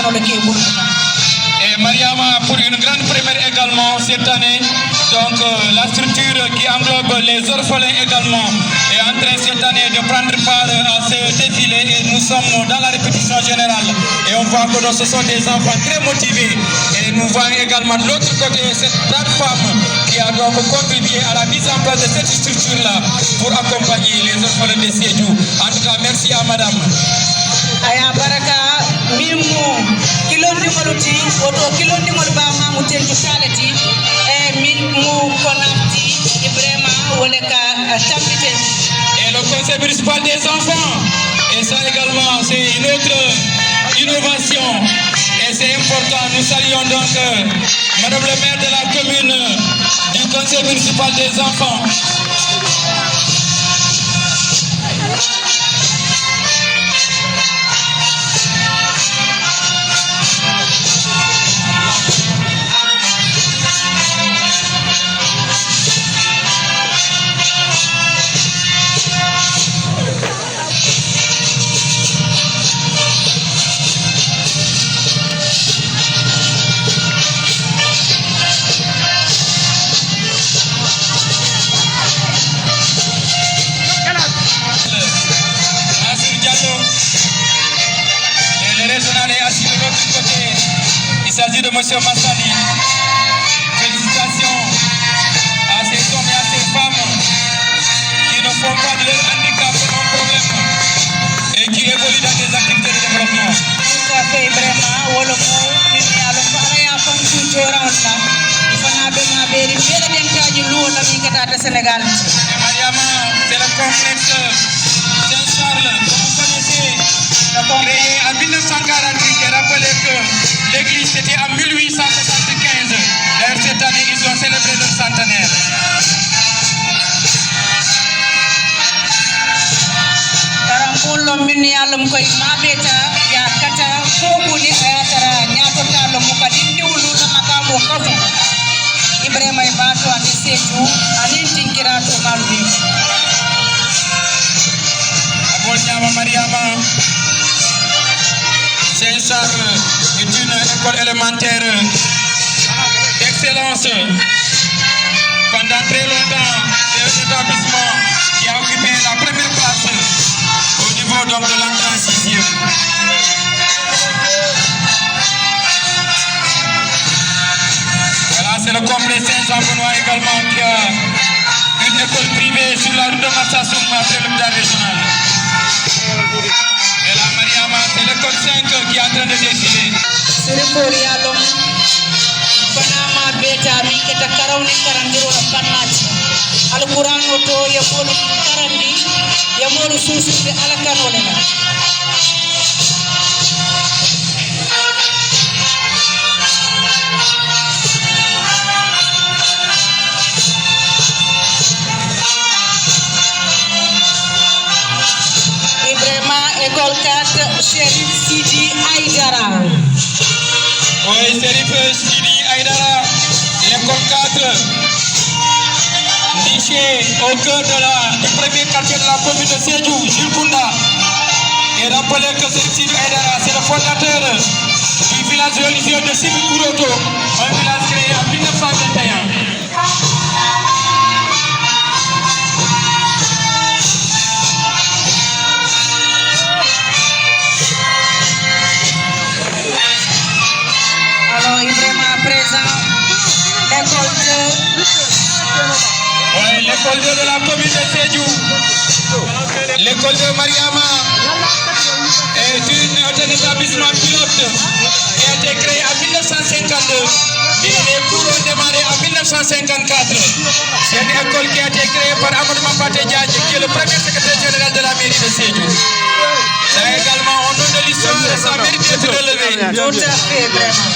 Et Mariama, pour une grande première également cette année, donc la structure qui englobe les orphelins également est en train cette année de prendre part à ce défilé et nous sommes dans la répétition générale et on voit que ce sont des enfants très motivés et nous voyons également de l'autre côté cette plateforme qui a donc contribué à la mise en place de cette structure-là pour accompagner les orphelins de Sédhiou. En tout cas, merci à madame. Aya baraka mimu kilondi maluti oto kilondi malba mamu tenju salati e mimu konati Ibrahima woleka tambite. Et le conseil municipal des enfants, et ça également c'est une autre innovation et c'est important. Nous saluons donc madame le maire de la commune du conseil municipal des enfants. Il s'agit de M. Massali. Félicitations à ces hommes et à ces femmes qui ne font pas de leur handicap un problème et qui évoluent dans des activités de développement. Tout à fait, vraiment. Wolomo, mimi alofara ya fonction joranda. Ifana be ma beri bela denkaji luona mi kata Sénégal. Mariama, c'est le complexe Saint-Charles que vous connaissez. Créé en 1948 et rappelez que l'église c'était en 1875. D'ailleurs cette année ils ont célébré leur centenaire. Karampulo minni alum koy mabeta ya kata kokuni ayatara nyato talo mukadindi uluna makamo kafu Ibrahima ibatu ande Sédhiou anin tinkirato malbi. Abol nyama Mariama. Saint-Charles est une école élémentaire d'excellence. Pendant très longtemps, c'est un établissement qui a occupé la première place au niveau donc de l'entrée en sixième. Voilà, c'est le complexe Saint-Jean-Benoît également qui a une école privée sur la route de Massassoum après l'hôpital régional. Et là, Mariama, c'est l'école 5 qui est en train de défiler. Sirikorialum panama beta mi keta karawni karandiro na pannaji alquran oto ya bolu karandi ya modu susu de alakanole na École 4, Chérif Sidi Aïdara. Oui, Chérif Sidi Aïdara, l'école 4, niché au cœur du premier quartier de la commune de Sédhiou, Jules Kounda. Et rappelez que Chérif Sidi Aïdara, c'est le fondateur du village religieux de Sibikuroto, un village créé en 1921. L'école de la commune de Sédhiou, l'école de Mariama est un établissement pilote qui a été créé en 1952 et les cours ont démarré en 1954. C'est une école qui a été créée par Amadou Mampaté Diadji qui est le premier secrétaire général de la mairie de Sédhiou. Ça également, on donne de l'histoire et ça mérite d'être relevé. Tout à fait, vraiment.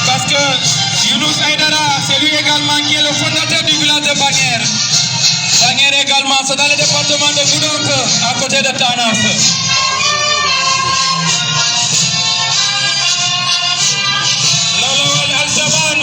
Parce que Younous Aïdara, c'est lui également qui est le fondateur du village de Bagnères. Bagnères également, c'est dans le département de Goudomp, à côté de Tanaf. Lolo Al-Jaban,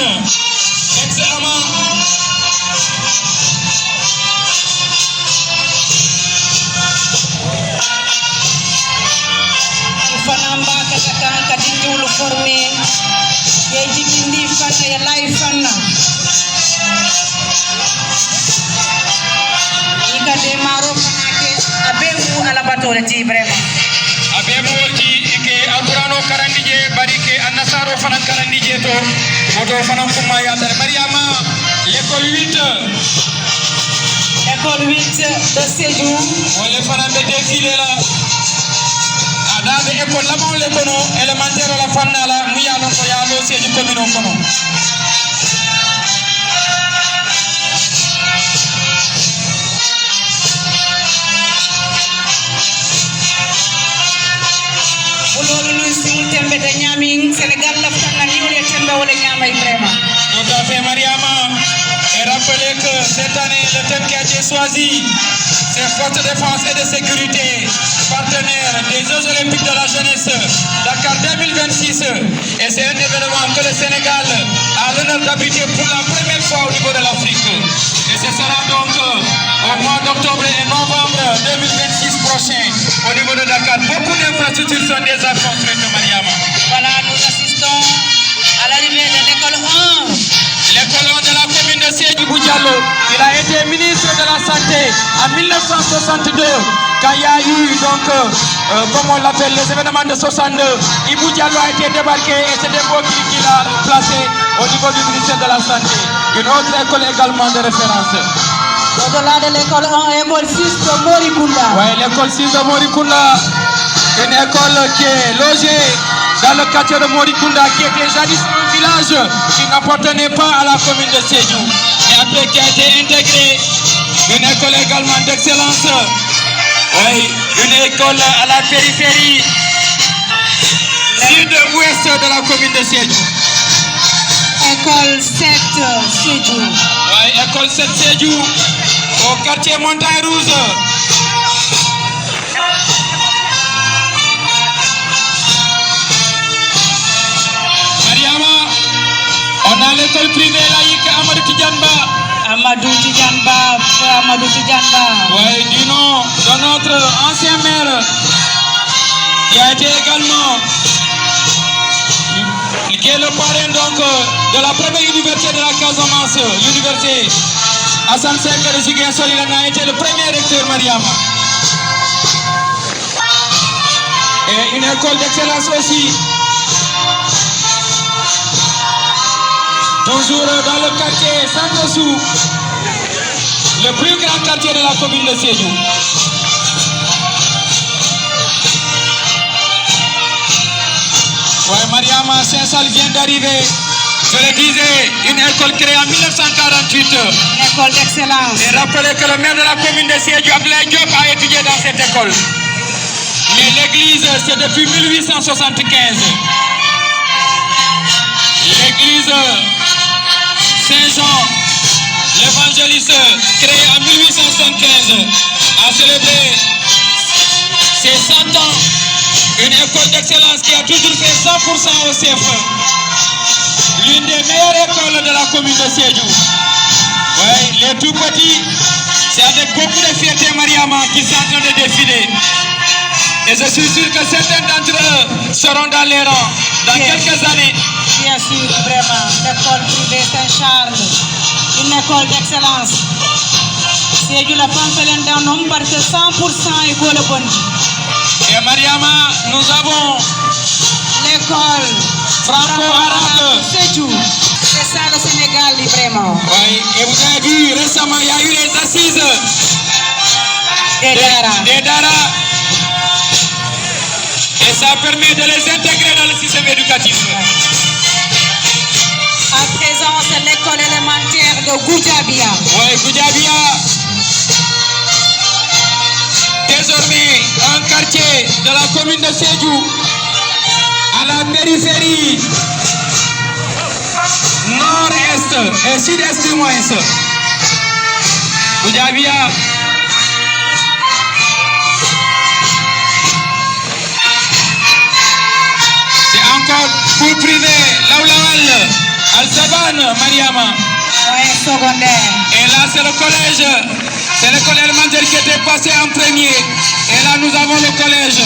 woloti vraiment abe mo wolti ke alqur'ano karandije bari ke annasaro fanan karandije to moto fanan kuma ya tar Mariama l'école 8 de Sédhiou wala fanan be défilé la adabe école lamon le kono élémentaire la fannala mu ya lon ko ya lo Sédhiou commune kono Sénégal la fana ni wala tembe wala ñamay vraiment. Tout à fait Mariama et rappelez que cette année le thème qui a été choisi c'est force de défense et de sécurité partenaire des Jeux Olympiques de la jeunesse Dakar 2026 et c'est un événement que le Sénégal a l'honneur d'abriter pour la première fois au niveau de l'Afrique et ce sera donc au mois d'octobre et novembre 2026 prochain au niveau de Dakar. Beaucoup d'infrastructures sont déjà construites Mariama. Voilà, nous assistons à l'arrivée de l'école 1. L'école 1 de la commune de Sédhiou Diallo. Il a été ministre de la Santé en 1962 quand il y a eu donc, comme on l'appelle, les événements de 62. Ibou Diallo a été débarqué et c'est des mots qu'il a placé au niveau du ministère de la Santé. Une autre école également de référence. Au-delà de l'école 1, l'école 6 de Morikunda. Oui, l'école 6 de Morikunda, une école qui est logée dans le quartier de Morikunda, qui était jadis un village qui n'appartenait pas à la commune de Sédhiou. Et après qui a été intégrée, une école également d'excellence. Oui, une école à la périphérie sud-ouest de la commune de Sédhiou. École 7 Sédhiou. Oui, école 7 Sédhiou, au quartier Montagne Rouge. On a l'école privée laïque Amadou Tidjanba. Amadou Tidjanba, Amadou Tidjanba. Oui, du nom de notre ancien maire, qui a été également, qui est le parrain donc de la première université de la Casamance, l'université Hassan Senghor de Ziguinchor, il a été le premier recteur Mariama. Et une école d'excellence aussi. Toujours dans le quartier Santossou, le plus grand quartier de la commune de Sédhiou. Oui, Mariama Saint-Sal vient d'arriver. Je le disais, une école créée en 1948. Une école d'excellence. Et rappelez que le maire de la commune de Sédhiou, Abdoulaye Diop, a étudié dans cette école. Mais l'église, c'est depuis 1875. L'église Saint-Jean, l'évangéliste, créé en 1875, a célébré ses 100 ans. Une école d'excellence qui a toujours fait 100% au CFE. L'une des meilleures écoles de la commune de Sédhiou. Oui, les tout petits, c'est avec beaucoup de fierté Mariama qui sont en train de défiler. Et je suis sûr que certains d'entre eux seront dans les rangs dans quelques années. Bien sûr, vraiment, l'école privée Saint-Charles, une école d'excellence. Sédhiou la femme d'un homme parce que 100% école bonne. Et Mariama, nous avons l'école franco-arabe. Sédhiou. C'est ça le Sénégal, vraiment. Oui, et vous avez vu récemment, il y a eu les assises des Dara. Et ça permet de les intégrer dans le système éducatif. À présent, c'est l'école élémentaire de Goudjabia. Oui, Goudjabia. Désormais, un quartier de la commune de Sédhiou, à la périphérie nord-est et sud-est du moins. Goudjabia. Encore pour privé, Laoulawal, Al-Saban, Mariama. Ouais, secondaire. Et là, c'est le collège. C'est l'école élémentaire qui était passée en premier. Et là, nous avons le collège.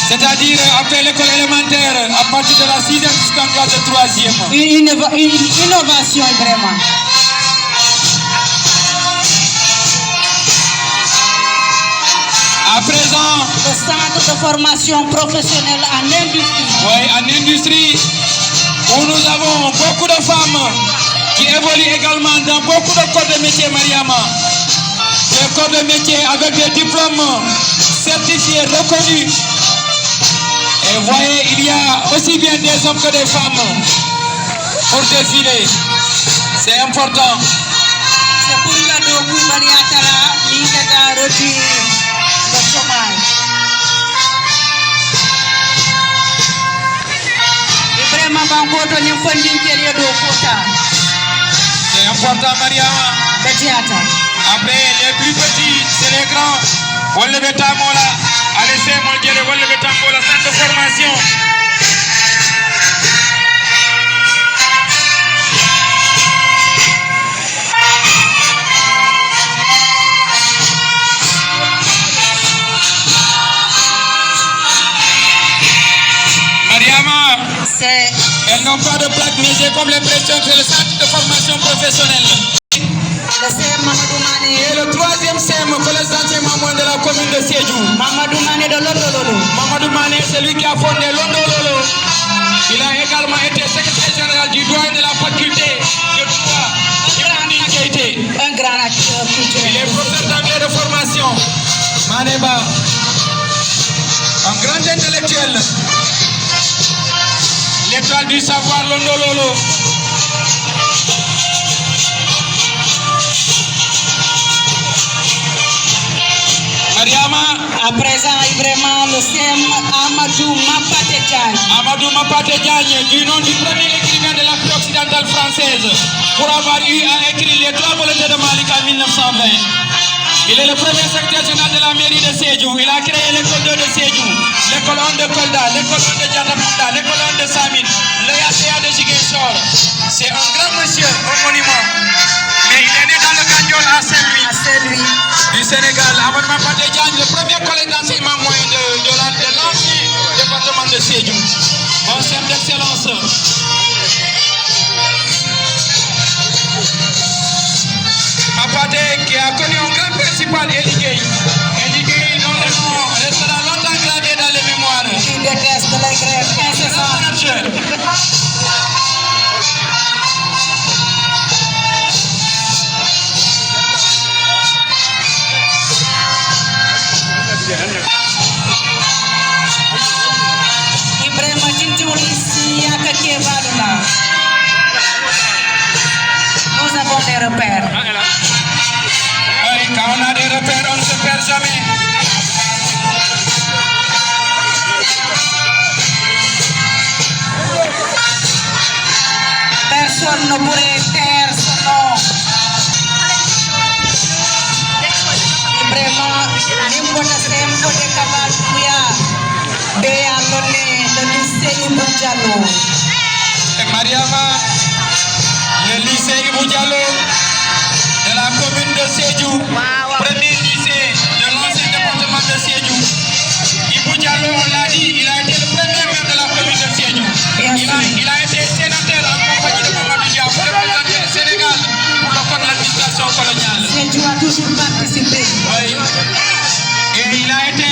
C'est-à-dire, après l'école élémentaire, à partir de la 6e jusqu'en classe de 3e. Une innovation, vraiment. À présent, le centre de formation professionnelle en industrie. Oui, en industrie, où nous avons beaucoup de femmes qui évoluent également dans beaucoup de corps de métier, Mariama. Des corps de métier avec des diplômes certifiés, reconnus. Et voyez, il y a aussi bien des hommes que des femmes pour défiler. C'est important. C'est pour que nous puissions réduire le chômage. Et vraiment, c'est important, Mariama. Après, les plus petits, c'est les grands. Allez, c'est mon Dieu, centre de formation. Mariama, elles n'ont pas de plaque, mais j'ai comme l'impression que le centre de formation professionnelle. Le CM Mamadou Mané. Et le troisième CM, collège d'enseignement de la commune de Sédhiou. Mamadou Mané de Londololo. Mamadou Mané, c'est lui qui a fondé Londololo. Il a également été secrétaire général du doyen de la faculté de droit. Un grand acteur culturel. Il est professeur d'anglais de formation. Maneba, un grand intellectuel. L'étoile du savoir, Londololo. Mariama. À présent, vraiment, le CM Amadou Mapate Diagne. Amadou Mapate Diagne, du nom du premier écrivain de l'Afrique occidentale française, pour avoir eu à écrire les trois volontés de Malik en 1920. Il est le premier secrétaire général de la mairie de Sédhiou. Il a créé l'école 2 de Sédhiou, l'école 1 de Kolda, l'école 1 de Diatabunda, l'école 1 de Samine, le YACA de Ziguinchor. C'est un grand monsieur, un monument. Mais il est né dans le Gandiol à Saint-Louis, du Sénégal. Amadou Mapate Diagne, le premier collège d'enseignement moyen de l'ancien département de Sédhiou. Un chef d'excellence. Mapate qui a connu un grand principal Eligay. Eligay dont le nom restera longtemps gravé dans les mémoires. Qui déteste les grèves incessantes. Ibrahima Tintourisi Akaké Valuna. Nous avons des repères. Oui, quand on a des repères, on ne se perd jamais. Personne ne pourrait taire son nom. Vraiment, Nimbona Sembo de Kamal Kouya, Béa Loné, le lycée Ibou Diallo. Et Mariama, le lycée Ibou Diallo de la commune de Sédhiou, premier lycée de l'ancien département de Sédhiou. Ibou Diallo, on l'a dit, il a été le premier maire de la commune de Sédhiou. Il a été sénateur en compagnie de Mamadou Dia pour représenter le Sénégal pour le compte de l'administration coloniale. Sédhiou a toujours participé. Oui. Et il a été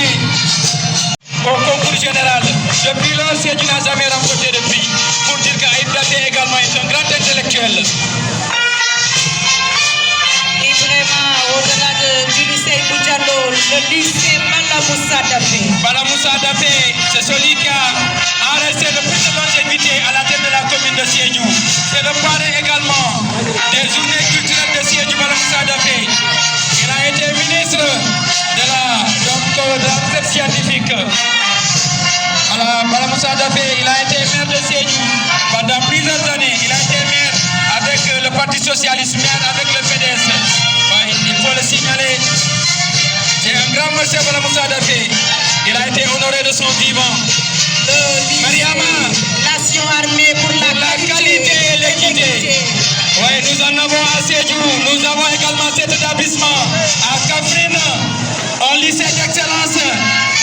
au concours général. Depuis lors, Sédhiou n'a jamais remporté de prix. Pour dire qu'Aïb Daté également est un grand intellectuel. Et vraiment, au-delà du lycée Ibou Diallo, le lycée Bala Moussa Dafé. Bala Moussa Dafé, c'est celui qui a resté le plus de longévité à la tête de la commune de Sédhiou. C'est le parrain également des journées culturelles de Sédhiou, Bala Moussa Dafé. Il a été ministre de la recherche scientifique. Voilà, Bala Moussa Dafé, il a été maire de Sédhiou pendant plusieurs années. Il a été maire avec le Parti Socialiste, maire avec le PDS. Ouais, il faut le signaler. C'est un grand monsieur, Bala Moussa Dafé. Il a été honoré de son vivant. Mariama, Nation armée pour la qualité et l'équité. Oui, nous en avons à Sédhiou. Nous avons également cet établissement à Kaffrine, un lycée d'excellence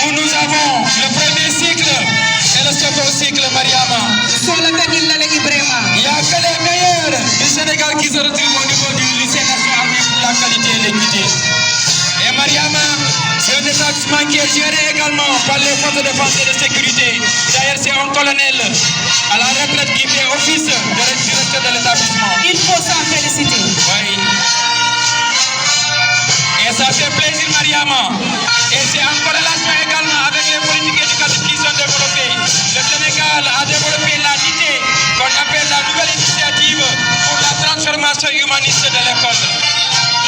où nous avons le premier cycle et le second cycle, Mariama. Il n'y a que les meilleurs du Sénégal qui se retrouvent au niveau du lycée national armé pour la qualité et l'équité. Et Mariama, c'est un établissement qui est géré également par les forces de défense et de sécurité. D'ailleurs, c'est un colonel à la retraite qui fait office de directeur de l'établissement. Il faut s'en féliciter. Oui. Et ça fait plaisir, Mariama. Et c'est en corrélation également avec les politiques éducatives qui sont développées. Le Sénégal a développé la DIT, qu'on appelle la nouvelle initiative pour la transformation humaniste de l'école.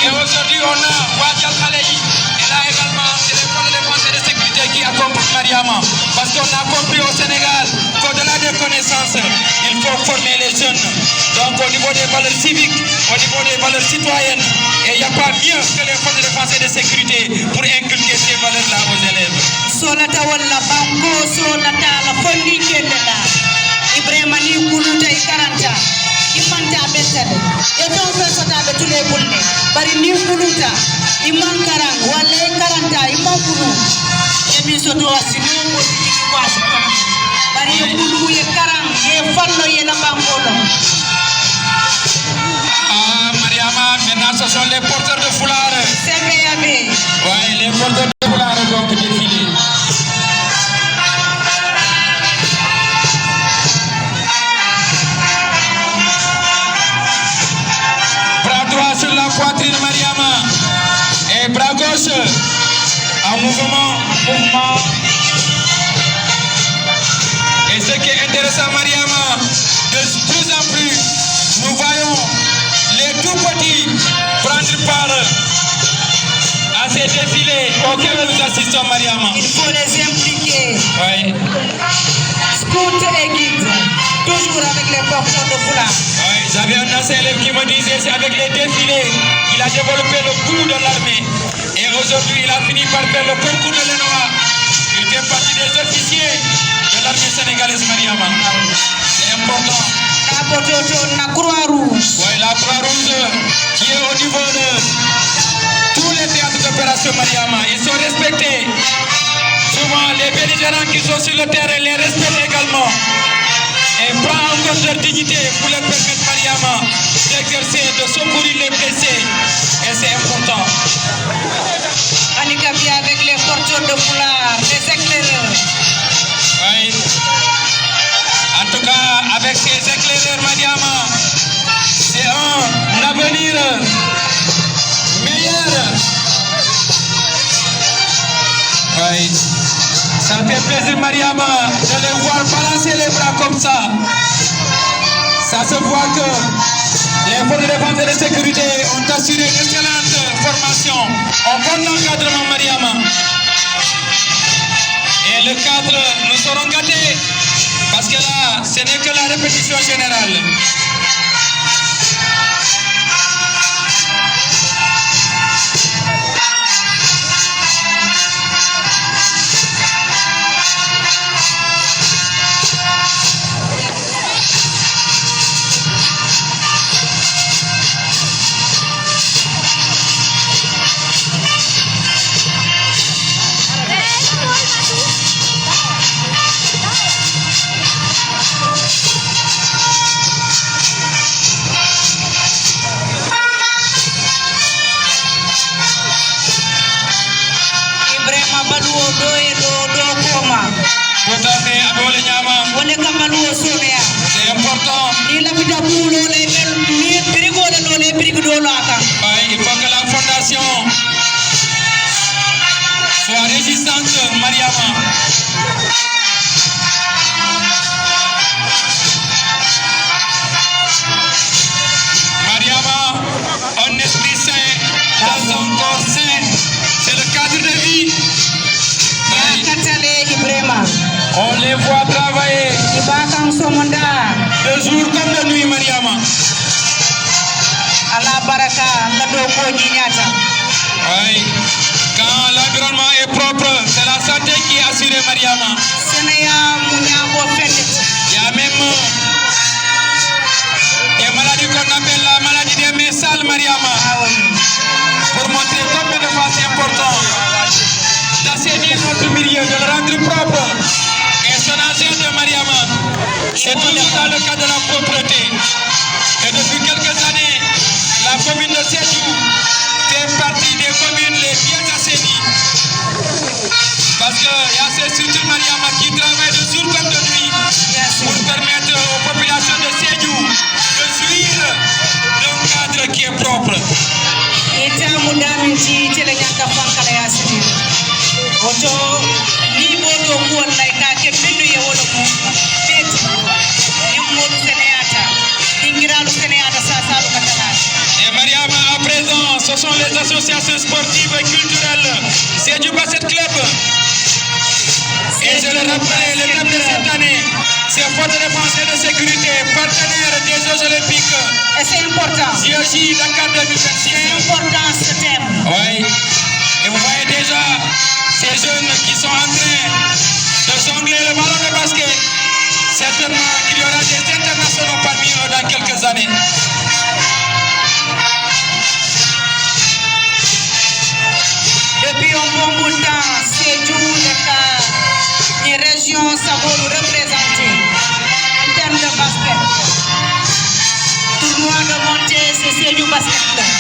Et aujourd'hui, on a Wadjal Khaleyi. Et là également, c'est les forces de défense et de sécurité qui accompagnent Mariama. Parce qu'on a compris au Sénégal qu'au-delà des connaissances, il faut former les jeunes. Donc au niveau des valeurs civiques, au niveau des valeurs citoyennes, et il n'y a pas mieux que les forces de défense et de sécurité pour inculquer ces valeurs-là aux élèves. Solata walla banko solata la fondi kendela. Ibrahima ni kuluta ikaranta. Imanta betale. Eto sota betule bulle. Bari ni kuluta imankarang walla ikaranta imakulu. Emi soto asinu mo kwasi. Bari kulu ye karang ye fallo ye na bangolo. Ah, Mariama, maintenant ce sont les porteurs de foulard. CPAB. Oui, les porteurs de foulard donc défilés. Bras droit sur la poitrine, Mariama. Et bras gauche en mouvement. Et ce qui est intéressant, Mariama, de plus en plus, nous voyons les tout petits prendre part à ces défilés auxquels nous assistons, Mariama. Il faut les impliquer. Oui. Scout et guide, toujours avec les porteurs de foulard. Oui, j'avais un ancien élève qui me disait c'est avec les défilés qu'il a développé le goût de l'armée. Et aujourd'hui, il a fini par faire le concours de l'ENOA. Il fait partie des officiers de l'armée sénégalaise, Mariama. C'est important. La Croix-Rouge. Oui, la Croix-Rouge qui est au niveau de tous les théâtres d'opération, Mariama. Ils sont respectés. Souvent, les belligérants qui sont sur le terrain les respectent également. Et prend en compte leur dignité pour leur permettre, Mariama, d'exercer, de secourir les blessés. Et c'est important. Annika vient avec les porteurs de foulard, les éclaireurs. Oui. En tout cas, avec ces éclaireurs, Mariama, c'est un avenir meilleur. Oui. Ça me fait plaisir, Mariama, de les voir balancer les bras comme ça. Ça se voit que les forces de défense et de sécurité ont assuré une excellente formation, un bon encadrement, Mariama. Et le cadre, nous serons gâtés, parce que là, ce n'est que la répétition générale. Tout à fait, Abole Nyama. C'est important. Il faut que la fondation soit résistante, Mariama. Mariama, un esprit sain dans un corps sain. C'est le cadre de vie. On les voit travailler de jour comme de nuit, Mariama. Oui. Quand l'environnement est propre, c'est la santé qui est assurée, Mariama. Il y a même des maladies qu'on appelle la maladie des mains sales, Mariama. Pour montrer combien de fois c'est important d'assainir notre milieu, de le rendre propre. Et son agent de Mariama, c'est toujours dans le cadre de la propreté. Et depuis quelques années, la commune de Sédhiou fait partie des communes les bien assainies il y a ces structures Mariama qui travaillent de jour comme de nuit pour permettre aux populations de Sédhiou de jouir d'un cadre qui est propre. itamu daminti tele nyaka fankala ya sidi oto ni bodo ko wallahi ka ke bindu ye wolo ko beti ni modu seneyata ingiralu seneyata sasalu katana. Et Mariama, à présent, ce sont les associations sportives et culturelles Sédhiou Basket Club. Et je le rappelle, le thème de cette année, c'est force de défense et de sécurité, partenaire des Jeux Olympiques. Et c'est important. JOJ Dakar 2026. C'est important ce thème. Oui. Et vous voyez déjà ces jeunes qui sont en train de jongler le ballon de basket. Certainement qu'il y aura des internationaux parmi eux dans quelques années. Depuis un bon bout de temps, Sédhiou les régions Sabolu représentées en termes de basket. Tournoi de montée, c'est Sédhiou Basket Club.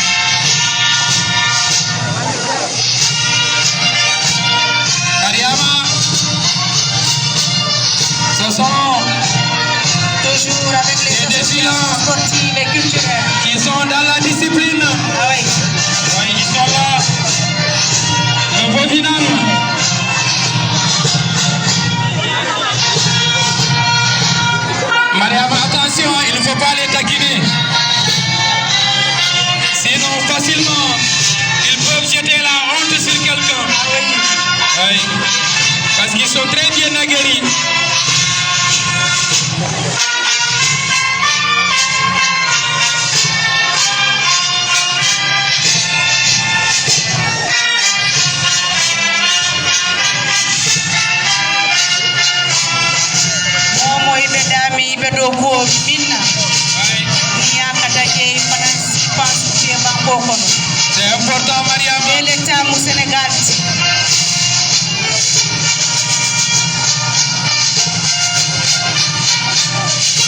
Mariama, ce sont toujours avec les associations sportives et culturelles qui sont dans la discipline. Ah oui. Oui, ils sont là. Le beau final. Mariama, attention, il ne faut pas les taquiner. Sinon, facilement, ils peuvent jeter la honte sur quelqu'un. Oui, parce qu'ils sont très bien aguerris. C'est important, Mariama. Et l'État au Sénégal.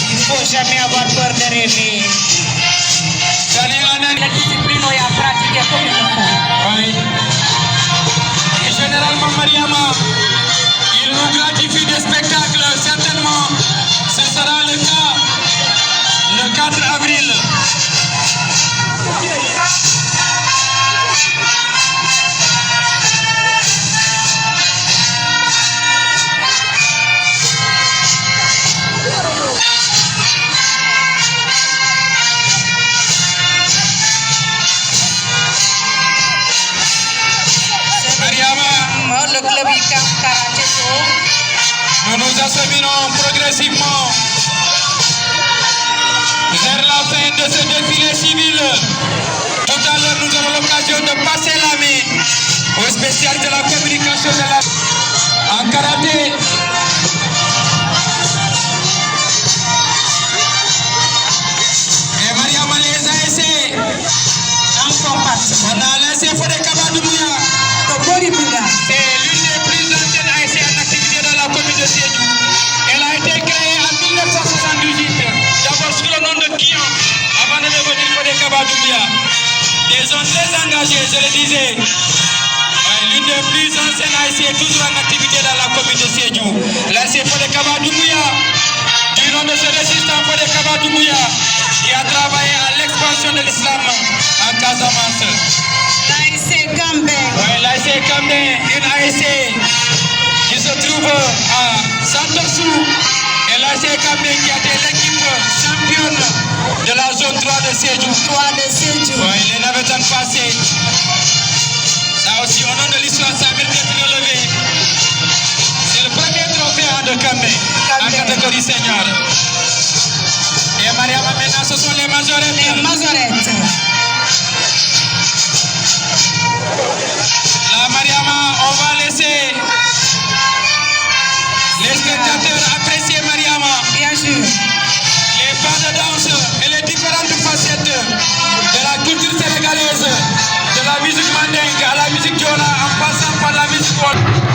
Il ne faut jamais avoir peur de rêver. La discipline, on a pratiqué comme il faut. Oui. Et généralement, Mariama, il nous gratifie des spectacles. Certainement, ce sera le cas le 4 avril. Le club karaté. Nous nous acheminons progressivement vers la fin de ce défilé civil. Tout à l'heure, nous aurons l'occasion de passer la main au spécial de la communication de la en karaté. Et Mariama, les ASC En font partie. on a laissé Fodé Kabadoumbouya. C'est l'une des plus anciennes ASC en activité dans la commune de Sédhiou. Elle a été créée en 1978, d'abord sous le nom de Kion, avant de devenir Fodé Kabadoumbouya. Des gens très engagés, je le disais. L'une des plus anciennes ASC toujours en activité dans la commune de Sédhiou. L'ASC Fodé Kabadoumbouya, du nom de ce résistant Fodé Kabadoumbouya, qui a travaillé à l'expansion de l'islam en Casamance. L'ASC Gambé. Oui, l'ASC Gambé, une ASC qui se trouve à Santossou. Et l'ASC Gambé qui a été l'équipe championne de la zone 3 de Sédhiou. 3 de Sédhiou. Oui, les navettes passées. Ça aussi, au nom de l'histoire, ça mérite d'être relevé. C'est le premier trophée de Gambé en catégorie senior. Et Mariama, maintenant, ce sont les majorettes. Les majorettes. Là, Mariama, on va laisser les spectateurs apprécier Mariama. Bien sûr. Les pas de danse et les différentes facettes de la culture sénégalaise, de la musique mandingue à la musique diola, en passant par la musique wolof.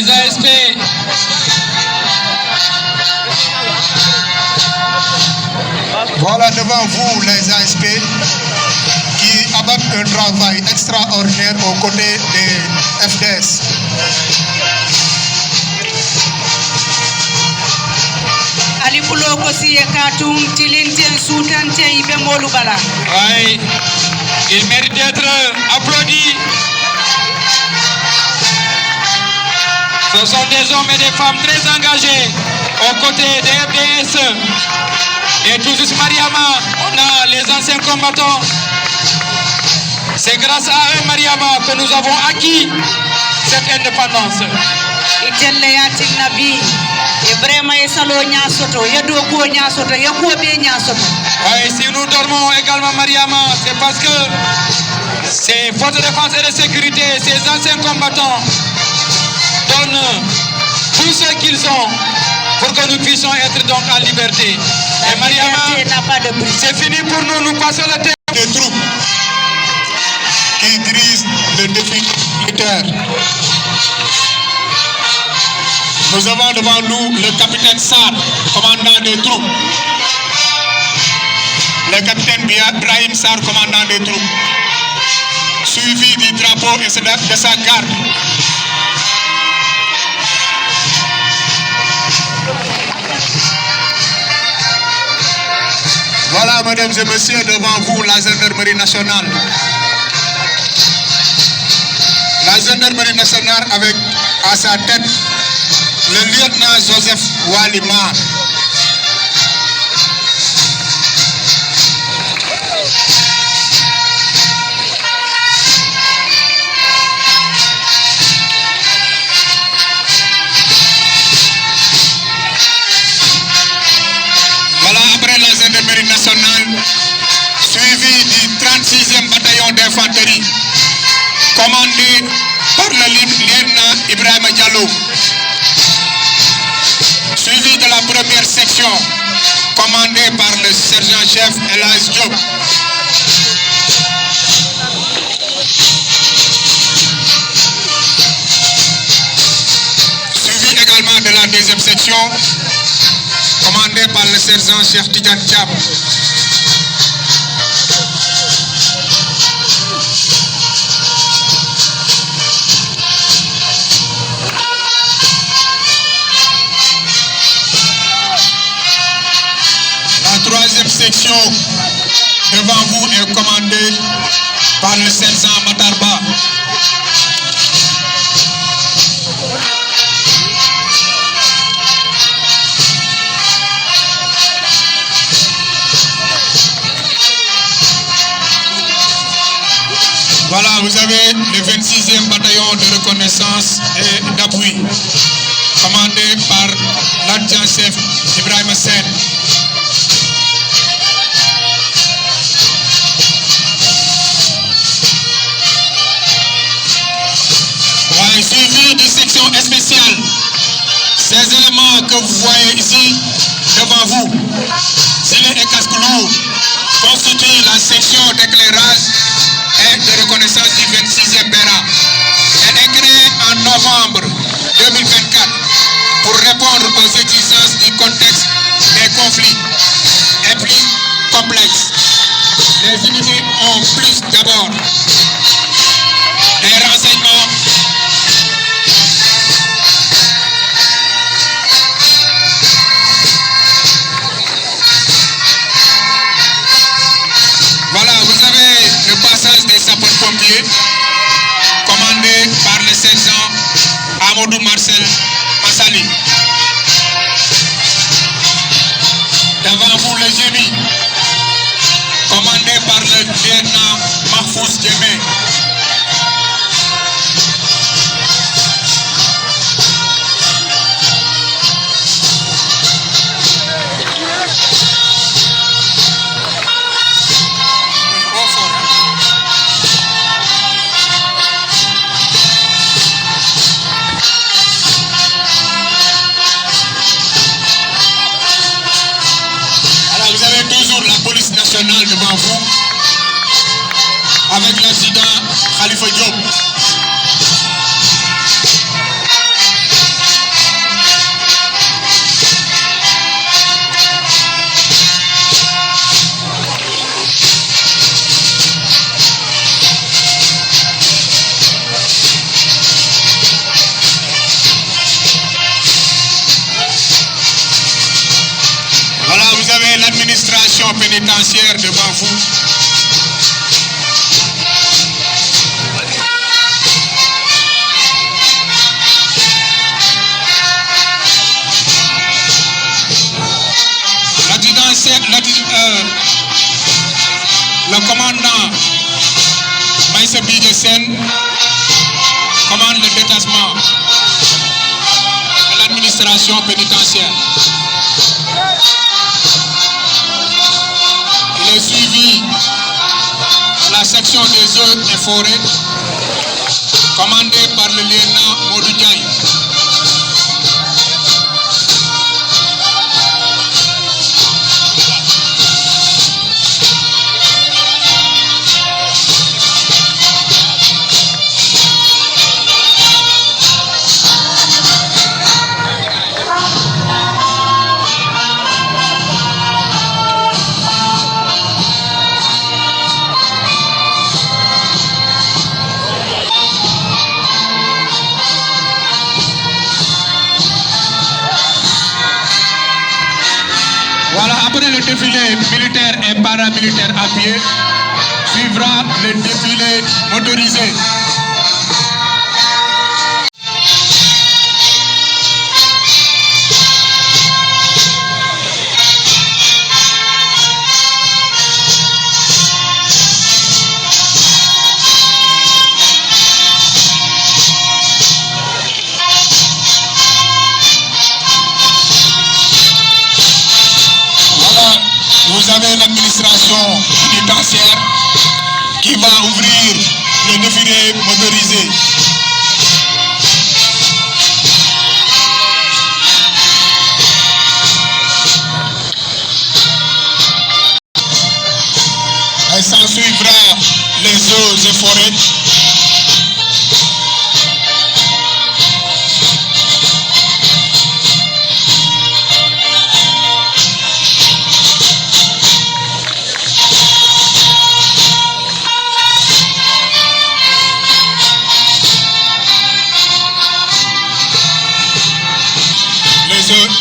les ASP. Voilà devant vous les ASP qui abattent un travail extraordinaire aux côtés des FDS. Ali pulo ko siye katum tilintel soutante ibe molu bala. Oui, il mérite d'être applaudi. Ce sont des hommes et des femmes très engagés aux côtés des FDS. Et tout juste Mariama, on a les anciens combattants. C'est grâce à eux, Mariama, que nous avons acquis cette indépendance. Itelle yatik nabi. Ibrahima Esalo Nyasoto, Yadoko Nyasoto, Yakobe Nyasoto. Oui, si nous dormons également, Mariama, c'est parce que ces forces de défense et de sécurité, ces anciens combattants, donnent tout ce qu'ils ont pour que nous puissions être donc en liberté. Et Mariama, c'est fini pour nous, nous passons le temps. Des troupes qui dirigent le défi militaire. Nous avons devant nous le capitaine Sarr, commandant des troupes. Le capitaine Brahim Sarr, commandant des troupes. Suivi du drapeau et de sa garde. Voilà, mesdames et messieurs, devant vous, la gendarmerie nationale. La gendarmerie nationale avec à sa tête le lieutenant Joseph Walima. Voilà, après la gendarmerie nationale, suivi du 36e bataillon d'infanterie, commandé par le lieutenant Ibrahima Diallo. Suivi de la première section, commandée par le sergent-chef Elaz Diop. Suivi également de la deuxième section, commandée par le sergent-chef Tidiane Diab. La troisième section devant vous est commandée par le sergent Matarba. Voilà, vous avez le 26e bataillon de reconnaissance et d'appui, commandé par l'adjudant-chef Ibrahim Sen. Suivi d'une section spéciale. Ces éléments que vous voyez ici devant vous, gilet et casque lourd, constituent la section d'éclairage et de reconnaissance du 26e BERA. Elle est créée en novembre 2024 pour répondre aux exigences du contexte des conflits et plus complexes. Les unités ont plus d'abord des renseignements. Voilà, vous avez le passage des sapeurs-pompiers, commandé par le sergent Amadou Marcel Massali. Devant vous, le génie, commandé par le lieutenant Mahfouz Djemé. Devant vous, avec l'adjudant Khalifa Diop. section pénitentiaire devant vous. Le commandant Maïssa Bidjesen commande le détachement de l'administration pénitentiaire. Il est suivi de la section des eaux et forêts commandée par le lieutenant Modou Ndiaye. Voilà, après le défilé militaire et paramilitaire à pied, suivra le défilé motorisé. Vous avez l'administration pénitentiaire qui va ouvrir le défilé motorisé. Et s'en suivra les eaux et forêts.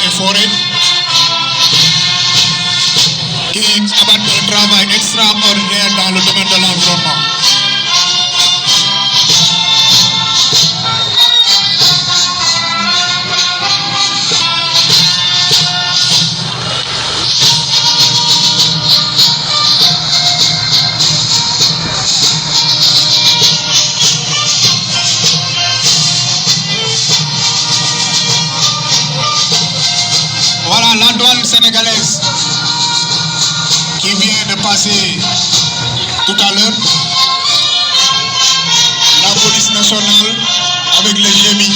Et forêts qui abattent un travail extraordinaire dans le domaine de l'environnement. Voilà la douane sénégalaise qui vient de passer tout à l'heure. La police nationale avec les GMI.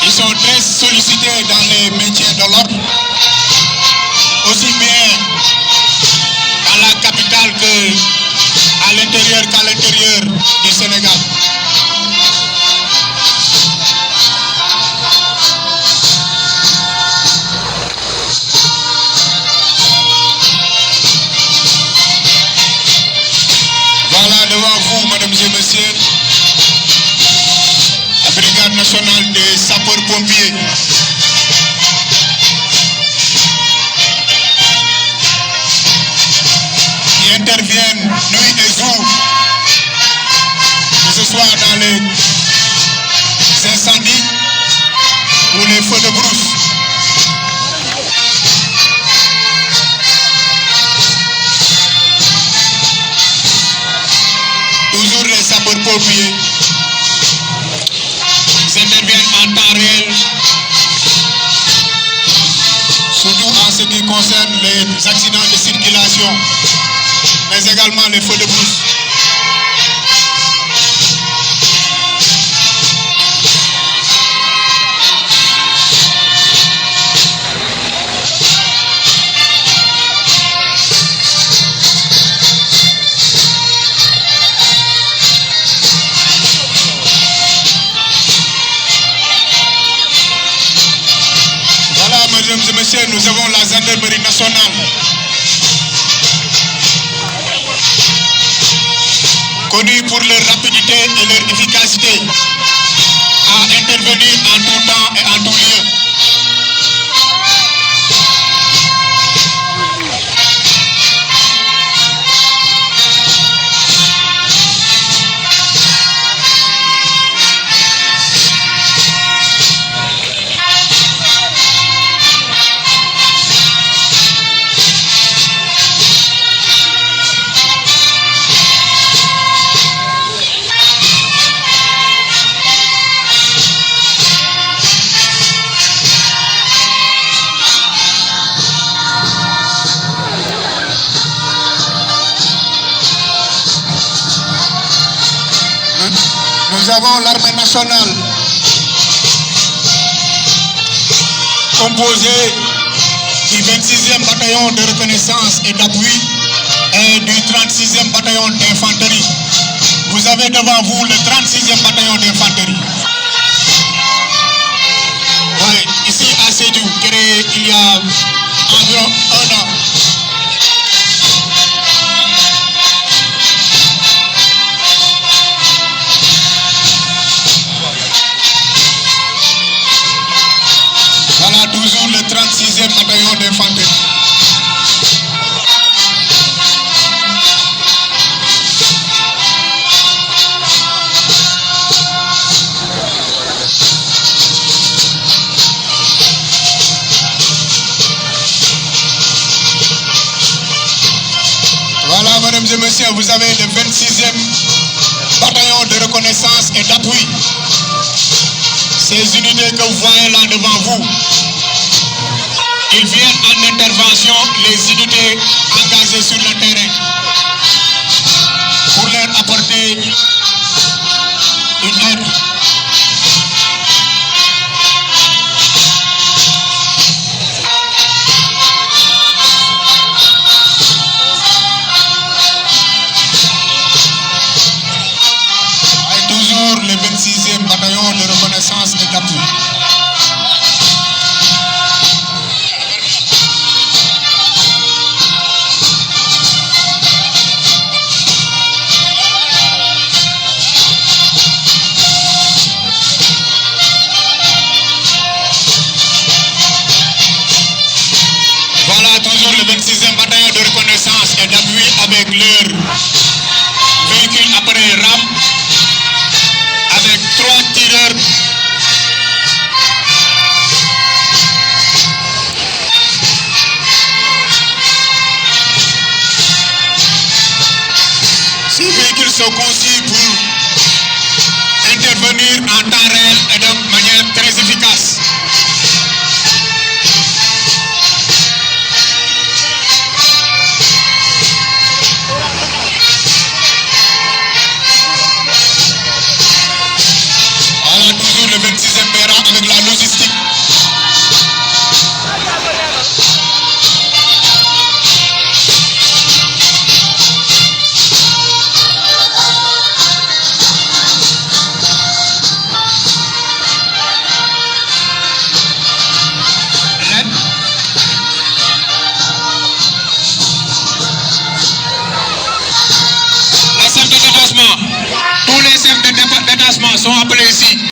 Ils sont très sollicités dans les métiers de l'ordre, aussi bien à la capitale qu'à l'intérieur du Sénégal. Voilà devant vous, mesdames et messieurs, la brigade nationale des sapeurs-pompiers. Qui interviennent nuit et jour, que ce soit dans les incendies ou les feux de brousse. Toujours les sapeurs-pompiers interviennent en temps réel, surtout en ce qui concerne les accidents de circulation, mais également les feux de brousse. Mesdames et messieurs, nous avons la gendarmerie nationale connue pour leur rapidité et leur efficacité à intervenir en tout temps et en tout lieu. Nous avons l'armée nationale composée du 26e bataillon de reconnaissance et d'appui et du 36e bataillon d'infanterie. Vous avez devant vous le 36e bataillon d'infanterie. Oui, ici à Sédhiou, créé il y a environ 1 an. Voilà toujours le 36e bataillon d'infanterie. Voilà, mesdames et messieurs, vous avez le 26e bataillon de reconnaissance et d'appui. Ces unités que vous voyez là devant vous, ils viennent en intervention, les unités engagées sur le terrain, pour leur apporter une aide. Et toujours le 26e bataillon de reconnaissance et d'appui. Voilà toujours le 26e bataillon de reconnaissance et d'appui avec leur véhicule appareil RAM, avec 3 tireurs. Ces véhicules sont conçus pour intervenir en temps réel et de manière très efficace. Voilà toujours le 26e Béran avec la logistique. Les chefs de détachement, tous les chefs de détachement sont appelés ici.